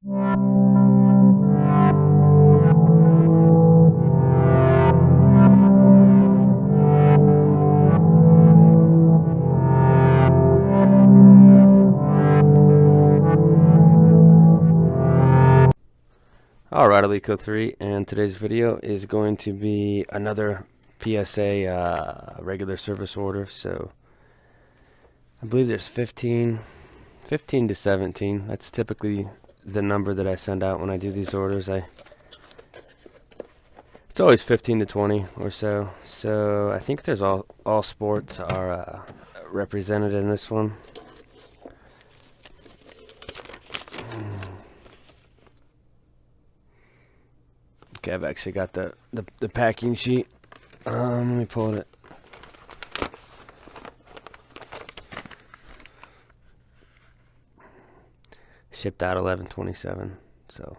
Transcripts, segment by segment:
Alright, Alico 3, and today's video is going to be another PSA regular service order. So I believe there's 15 to 17. That's typically the number that I send out when I do these orders. It's always 15 to 20 or so. So I think there's all sports are represented in this one. Okay, I've actually got the packing sheet. Let me pull it. Shipped out 11/27. So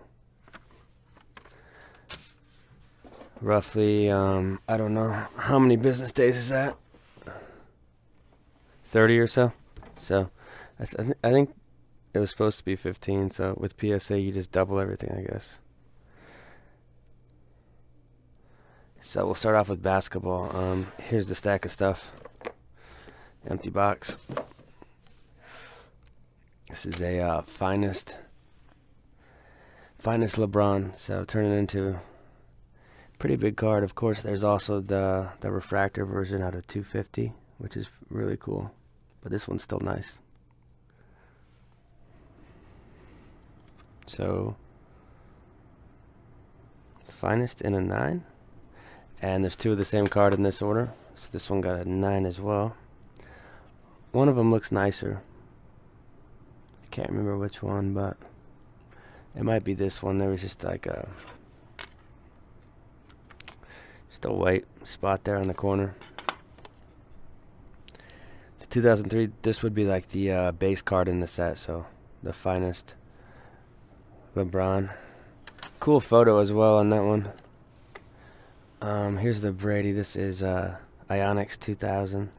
roughly, I don't know how many business days is that. 30 or so. So I think it was supposed to be 15. So with PSA, you just double everything, I guess. So we'll start off with basketball. Here's the stack of stuff. Empty box. This is a finest Lebron. So turn it into a pretty big card. Of course, there's also the refractor version out of 250, which is really cool. But this one's still nice. So finest in a 9. And there's two of the same card in this order. So this one got a 9 as well. One of them looks nicer. I can't remember which one, but it might be this one. There was just like a white spot there on the corner. It's 2003. This would be like the base card in the set. So the finest Lebron. Cool photo as well on that one. Here's the Brady. This is Ionix 2000.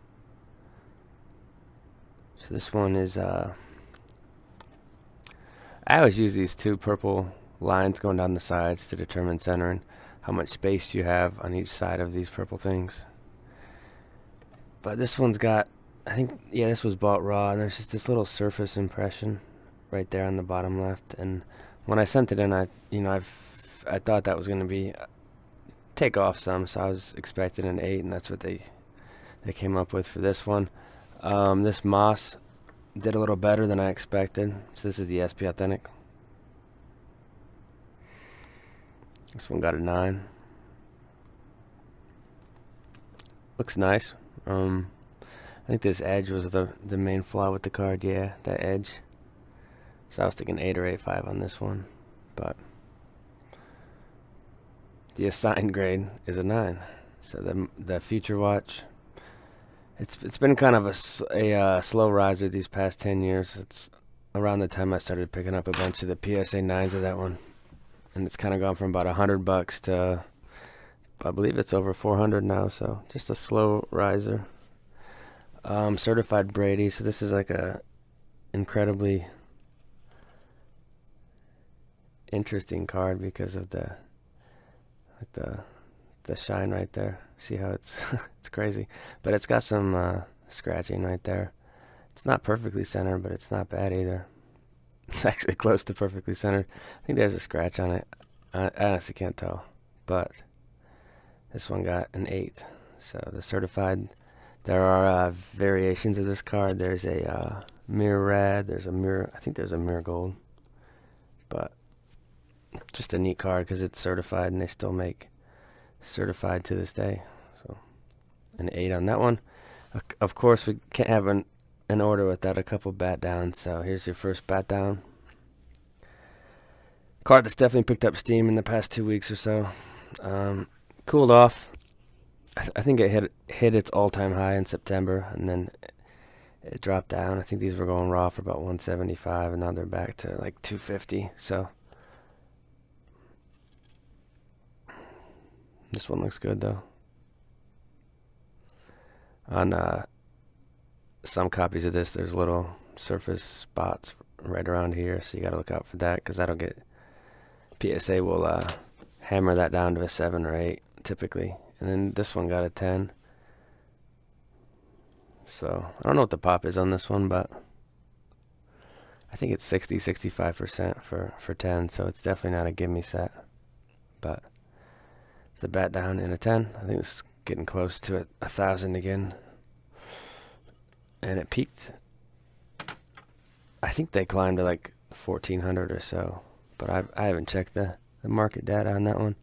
So this one is I always use these two purple lines going down the sides to determine centering, how much space you have on each side of these purple things. But this one's got, I think, yeah, this was bought raw, and there's just this little surface impression right there on the bottom left. And when I sent it in, I thought that was going to be take off some, so I was expecting an 8, and that's what they came up with for this one. This moss did a little better than I expected. So this is the SP Authentic. This one got a 9. Looks nice. I think this edge was the main flaw with the card. Yeah, that edge. So I was thinking 8 or 8.5 on this one, but the assigned grade is a 9. So the Future Watch, it's been kind of a slow riser these past 10 years. It's around the time I started picking up a bunch of the PSA 9s of that one, and it's kind of gone from about $100 to, I believe it's over 400 now. So just a slow riser. Certified Brady. So this is like a incredibly interesting card because of the shine right there. See how it's it's crazy, but it's got some scratching right there. It's not perfectly centered, but it's not bad either. It's actually close to perfectly centered. I think there's a scratch on it. I honestly can't tell, but this one got an 8. So the certified, there are variations of this card. There's a mirror red, there's a mirror, I think there's a mirror gold, but just a neat card because it's certified, and they still make certified to this day. So an 8 on that one. Of course, we can't have an order without a couple bat downs. So here's your first bat down. Card that's definitely picked up steam in the past 2 weeks or so. Cooled off. I think it hit its all-time high in September, and then it dropped down. I think these were going raw for about 175, and now they're back to like 250. So this one looks good though. On some copies of this, there's little surface spots right around here, so you got to look out for that, because that'll get PSA will hammer that down to a 7 or 8 typically. And then this one got a 10. So I don't know what the pop is on this one, but I think it's 65% for 10, so it's definitely not a gimme set. But the bat down in a 10, I think it's getting close to 1,000 again. And it peaked, I think they climbed to like 1,400 or so, but I haven't checked the market data on that one.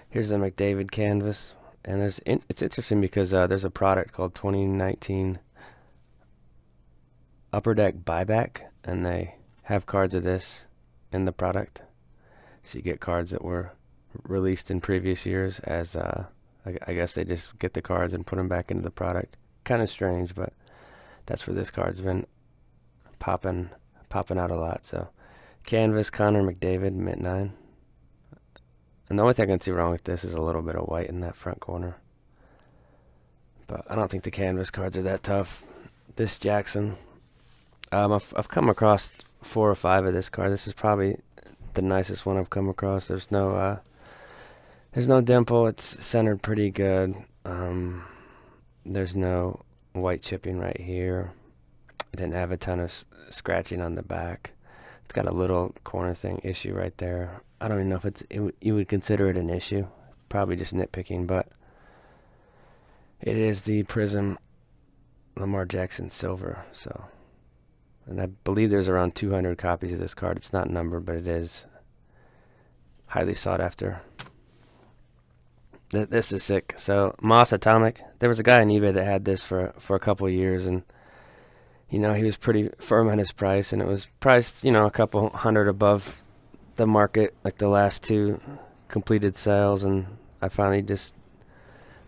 Here's the Mcdavid canvas, and it's interesting because there's a product called 2019 Upper Deck Buyback, and they have cards of this in the product. So you get cards that were released in previous years as, I guess they just get the cards and put them back into the product. Kind of strange, but that's where this card's been popping out a lot. So canvas, Connor McDavid, mint 9. And the only thing I can see wrong with this is a little bit of white in that front corner. But I don't think the canvas cards are that tough. This Jackson, I've come across 4 or 5 of this card. This is probably the nicest one I've come across. There's no dimple. It's centered pretty good. There's no white chipping right here. It didn't have a ton of scratching on the back. It's got a little corner thing issue right there. I don't even know if you would consider it an issue. Probably just nitpicking, but it is the Prizm Lamar Jackson Silver. So, and I believe there's around 200 copies of this card. It's not numbered, but it is highly sought after. This is sick. So Moss Atomic. There was a guy on eBay that had this for a couple of years, and he was pretty firm on his price, and it was priced, a couple hundred above the market, like the last 2 completed sales, and I finally just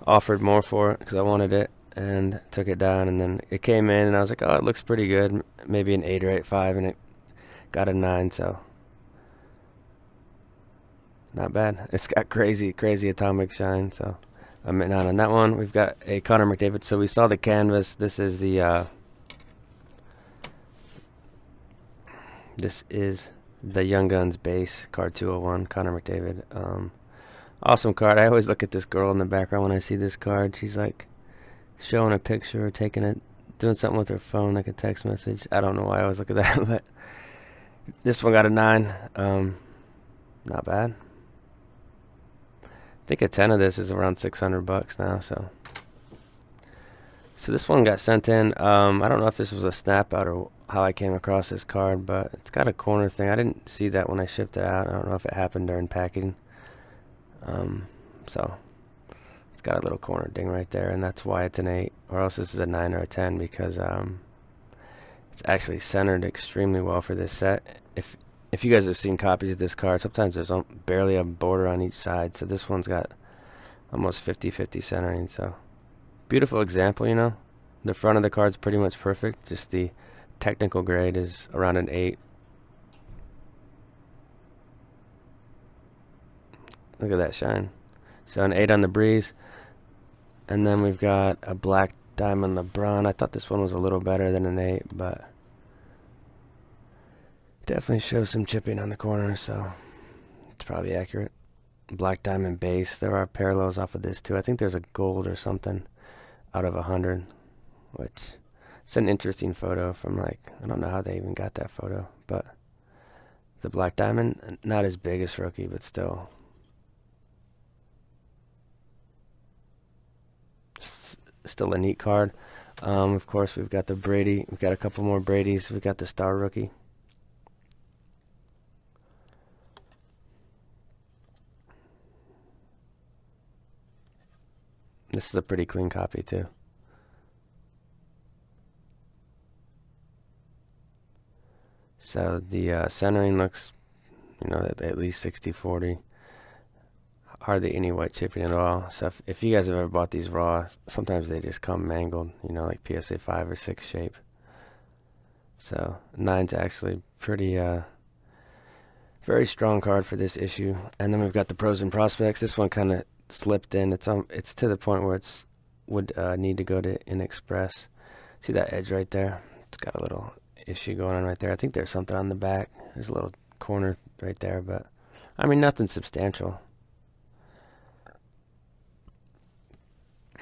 offered more for it because I wanted it and took it down, and then it came in, and I was like, oh, it looks pretty good, maybe an 8 or 8.5, and it got a 9, so not bad. It's got crazy atomic shine, so I'm not on that one. We've got a Connor McDavid. So we saw the canvas. This is the Young Guns base card 201, Connor McDavid. Awesome card. I always look at this girl in the background when I see this card. She's like showing a picture, doing something with her phone, like a text message. I don't know why I always look at that, but this one got a 9. Not bad. I think a 10 of this is around $600 now, so this one got sent in. I don't know if this was a snap out or how I came across this card, but it's got a corner thing. I didn't see that when I shipped it out. I don't know if it happened during packing. So it's got a little corner ding right there, and that's why it's an 8, or else this is a 9 or a 10, because it's actually centered extremely well for this set. If you guys have seen copies of this card, sometimes there's barely a border on each side. So this one's got almost 50-50 centering. So beautiful example, The front of the card's pretty much perfect. Just the technical grade is around an 8. Look at that shine. So an 8 on the Brees. And then we've got a black diamond Lebron. I thought this one was a little better than an 8, but definitely shows some chipping on the corner, so it's probably accurate. Black diamond base. There are parallels off of this too. I think there's a gold or something out of 100, which it's an interesting photo from, I don't know how they even got that photo, but the black diamond, not as big as rookie, but still a neat card. Of course, we've got the Brady. We've got a couple more Bradys. We've got the star rookie. This is a pretty clean copy too. So the centering looks, at least 60-40. Hardly any white chipping at all. So if you guys have ever bought these raw, sometimes they just come mangled, like PSA 5 or 6 shape. So 9's actually pretty, very strong card for this issue. And then we've got the pros and prospects. This one kind of slipped in. It's to the point where would need to go to in express. See that edge right there? It's got a little issue going on right there. I think there's something on the back. There's a little corner right there, but I mean nothing substantial.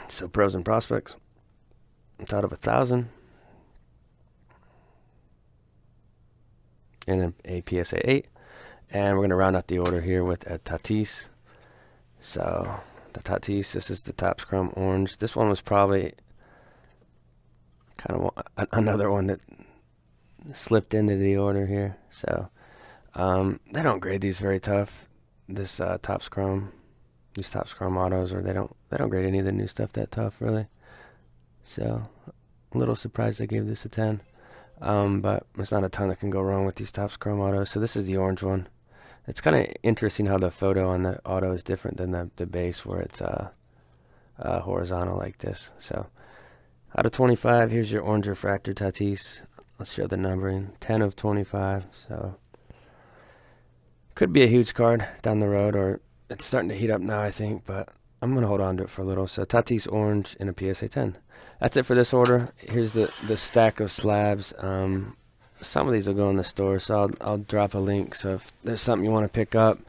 So pros and prospects. It's out of 1,000. And a PSA 8. And we're going to round out the order here with a Tatis. So the Tatis, this is the Topps Chrome Orange. This one was probably kind of another one that slipped into the order here. So they don't grade these very tough. This Topps Chrome, these Topps Chrome autos, or they don't grade any of the new stuff that tough really. So a little surprised I gave this a 10. But there's not a ton that can go wrong with these Topps Chrome autos. So this is the orange one. It's kind of interesting how the photo on the auto is different than the base where it's horizontal like this. So out of 25, here's your orange refractor Tatis. Let's show the numbering. 10 of 25. So could be a huge card down the road, or it's starting to heat up now, I think, but I'm going to hold on to it for a little. So Tatis orange in a PSA 10. That's it for this order. Here's the stack of slabs. Some of these will go in the store, so I'll drop a link. So if there's something you want to pick up,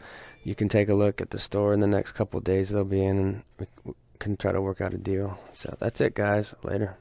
you can take a look at the store in the next couple of days. They'll be in, and we can try to work out a deal. So that's it, guys. Later.